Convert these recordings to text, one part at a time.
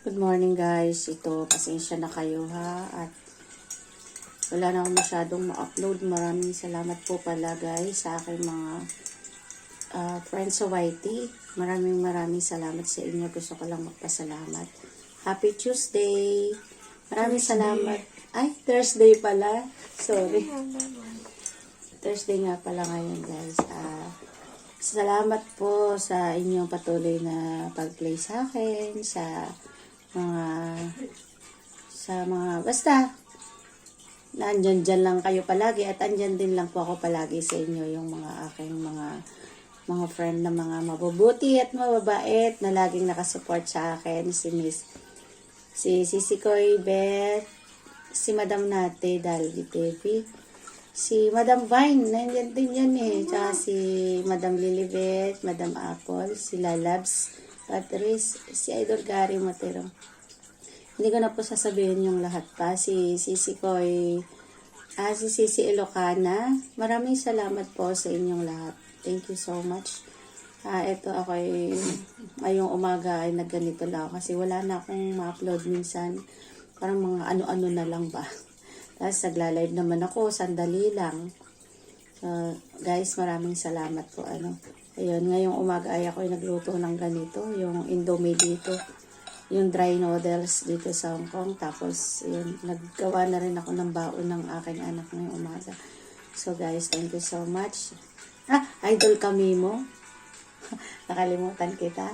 Good morning guys. Ito, pasensya na kayo ha. At wala na akong masyadong ma-upload. Maraming salamat po pala guys sa aking mga friends sa YT. Maraming salamat sa inyo. Gusto ko lang magpasalamat. Happy Tuesday. Maraming salamat. Ay, Thursday pala. Sorry. Thursday nga pala ngayon guys. Salamat po sa inyong patuloy na pag-play sa akin, sa mga basta nandyan dyan lang kayo palagi at andyan din lang po ako palagi sa inyo, yung mga aking mga friend na mga mabubuti at mababait na laging nakasupport sa akin, si Sisikoy Beth, si Madam Nate Dalgi TV, si Madam Vine, nandiyan din yan tsaka si Madam Lilibet, Madam Apple, si Lalabs Patrice, si Idol Gary Motero. Hindi ko na po sasabihin yung lahat pa. Si Sisikoy, si Sisi Ilocana. Maraming salamat po sa inyong lahat. Thank you so much. Ito ako ngayong umaga ay nagganito lang kasi wala na akong ma-upload minsan. Parang mga ano-ano na lang ba. Tapos nagla-live naman ako, sandali lang. So, guys, maraming salamat po. Ayun, ngayong umaga ay ako nagluto ng ganito, yung Indomie dito, yung dry noodles dito sa Hong Kong. Tapos, yun, naggawa na rin ako ng baon ng aking anak ngayong umaga. So, guys, thank you so much. Idol kami mo. Nakalimutan kita.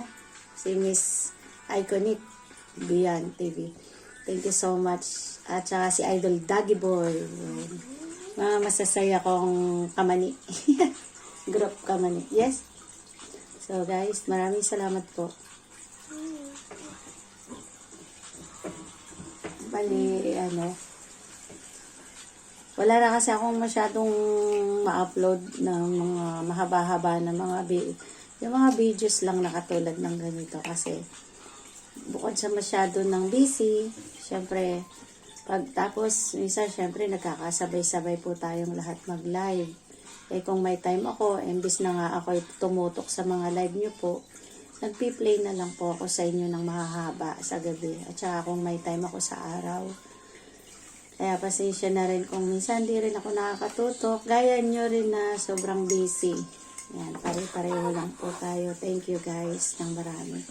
Si Miss Iconic Beyond TV. Thank you so much. At saka si Idol Daggy Boy. Mga masasaya kong kamani. Group kamani. Yes? So guys, maraming salamat po. Bali, wala na kasi akong masyadong ma-upload ng mga mahaba-haba na yung mga videos lang na katulad ng ganito kasi bukod sa masyado ng busy, syempre, pagtapos, minsan, syempre, nagkakasabay-sabay po tayong lahat mag-live. Kung may time ako, imbis na nga ako tumutok sa mga live nyo po, nagpi-play na lang po ako sa inyo ng mahahaba sa gabi. At saka kung may time ako sa araw. Kaya pasensya na rin kung minsan di rin ako nakakatutok. Gaya nyo rin na sobrang busy. Yan, pare-pareho lang po tayo. Thank you guys ng marami.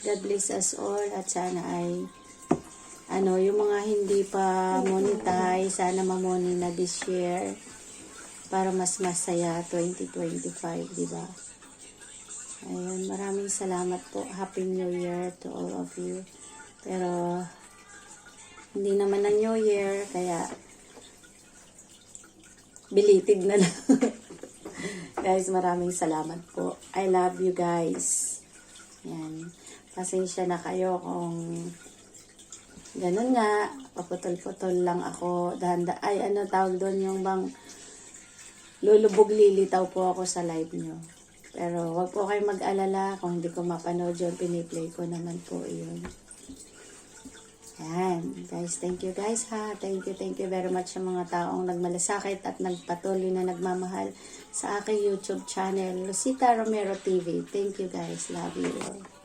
God bless us all at sana ay yung mga hindi pa monetize, sana ma-money na this year para mas masaya 2025, di ba? Ayun, maraming salamat po. Happy New Year to all of you. Pero hindi naman na New Year, kaya belated na lang. Guys, maraming salamat po. I love you guys. Yan. Pasensya na kayo kung ganun nga, paputol-putol lang ako. Tawag doon yung bang lulubog lilitaw po ako sa live nyo. Pero wag po kayong mag-alala kung hindi ko mapanood yun, piniplay ko naman po yun. Yan. Guys, thank you guys ha. Thank you very much sa mga taong nagmalasakit at nagpatuloy na nagmamahal sa aking YouTube channel, Lucita Romero TV. Thank you guys. Love you all.